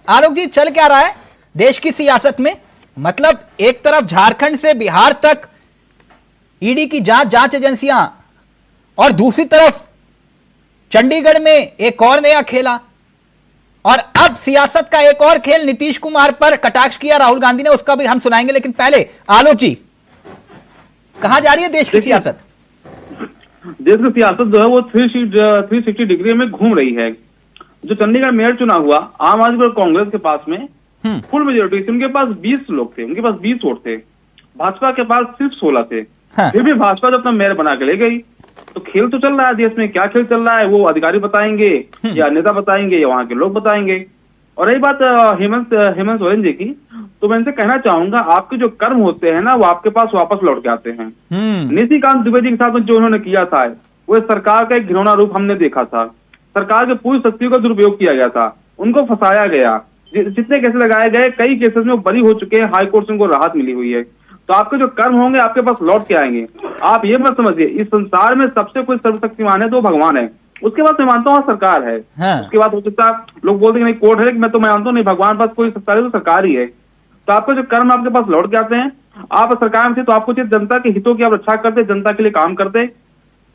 आलोक जी, चल क्या रहा है देश की सियासत में? मतलब एक तरफ झारखंड से बिहार तक ईडी की जांच एजेंसियां, और दूसरी तरफ चंडीगढ़ में एक और नया खेला, और अब सियासत का एक और खेल नीतीश कुमार पर कटाक्ष किया राहुल गांधी ने, उसका भी हम सुनाएंगे। लेकिन पहले आलोक जी, कहां जा रही है देश की सियासत? देश की सियासत जो है वो 360 डिग्री में घूम रही है। जो चंडीगढ़ मेयर चुनाव हुआ, आम आदमी और कांग्रेस के पास में फुल मेजोरिटी थी। उनके पास 20 लोग थे, उनके पास 20 वोट थे। भाजपा के पास सिर्फ 16 थे। हाँ। फिर भी भाजपा जो अपना मेयर बना के ले गई। तो खेल तो चल रहा है देश में। क्या खेल चल रहा है वो अधिकारी बताएंगे, या नेता बताएंगे, या वहां के लोग बताएंगे। और रही बात हेमंत सोरेन जी की, तो मैं इनसे कहना चाहूंगा, आपके जो कर्म होते हैं ना वो आपके पास वापस लौट के आते हैं। निशिकांत दुबे जी के साथ में जो उन्होंने किया था वो सरकार का एक घिनौना रूप हमने देखा था। सरकार के पूरी शक्तियों का दुरुपयोग किया गया था, उनको फंसाया गया। जितने केस लगाए गए, कई केसेस में वो बरी हो चुके हैं, हाई कोर्ट से उनको राहत मिली हुई है। तो आपके जो कर्म होंगे आपके पास लौट के आएंगे। आप ये मत समझिए इस संसार में सबसे कोई सर्वशक्तिमान है तो भगवान है। उसके बाद मैं मानता हूँ सरकार है। हाँ। उसके बाद हो सकता है लोग बोलते हैं नहीं कोर्ट है, लेकिन मैं तो मानता हूँ नहीं, भगवान पास कोई सत्ता है तो सरकार ही है। तो आपके जो कर्म आपके पास लौट के आते हैं। आप सरकार में थे तो आपको चाहिए जनता के हितों की आप रक्षा करते, जनता के लिए काम करते।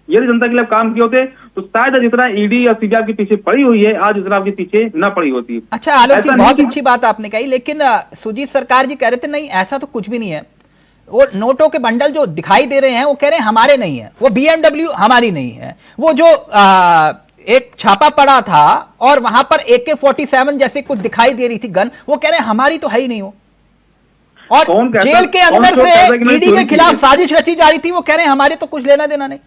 यदि जनता के लिए काम किए होते तो शायद जितना ईडी या सीबीआई के पीछे पड़ी हुई है आज उतना आपके पीछे न पड़ी होती। अच्छा आलोक जी, बहुत अच्छी बात आपने कही, लेकिन सुजीत सरकार जी कह रहे थे नहीं ऐसा तो कुछ भी नहीं है। वो नोटों के बंडल जो दिखाई दे रहे हैं वो कह रहे हैं हमारे नहीं है, वो BMW हमारी नहीं है। वो जो एक छापा पड़ा था और वहां पर AK-47 जैसे कुछ दिखाई दे रही थी गन, वो कह रहे हैं हमारी तो है ही नहीं हो। और जेल के अंदर से ईडी के खिलाफ साजिश रची जा रही थी, वो कह रहे हैं हमारे तो कुछ लेना देना नहीं।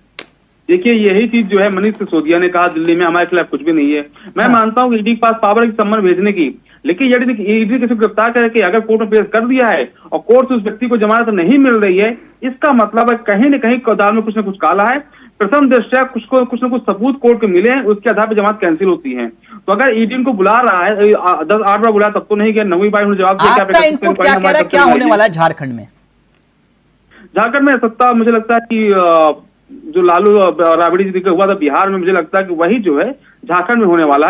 देखिए यही चीज जो है मनीष सिसोदिया ने कहा दिल्ली में हमारे खिलाफ कुछ भी नहीं है। मैं मानता हूँ ईडी के पास पावर है सम्मान भेजने की, लेकिन यदि ईडी किसी को गिरफ्तार करके अगर कोर्ट में पेश कर दिया है और कोर्ट से उस व्यक्ति को जमानत नहीं मिल रही है, इसका मतलब है कहीं न कहीं कौदार में कुछ न कुछ काला है। प्रथम दृष्टया कुछ न कुछ सबूत कोर्ट को मिले हैं, उसके आधार पर जमानत कैंसिल होती है। तो अगर ईडी उनको बुला रहा है 10-8 बार बुलाया तब तो नहीं गया, 9वीं बार जवाब दिया। क्या होने वाला है झारखंड में? झारखंड में सत्ता मुझे लगता है कि जो लालू राबड़ी जी का हुआ था बिहार में, मुझे लगता है कि वही जो है झारखंड में होने वाला है।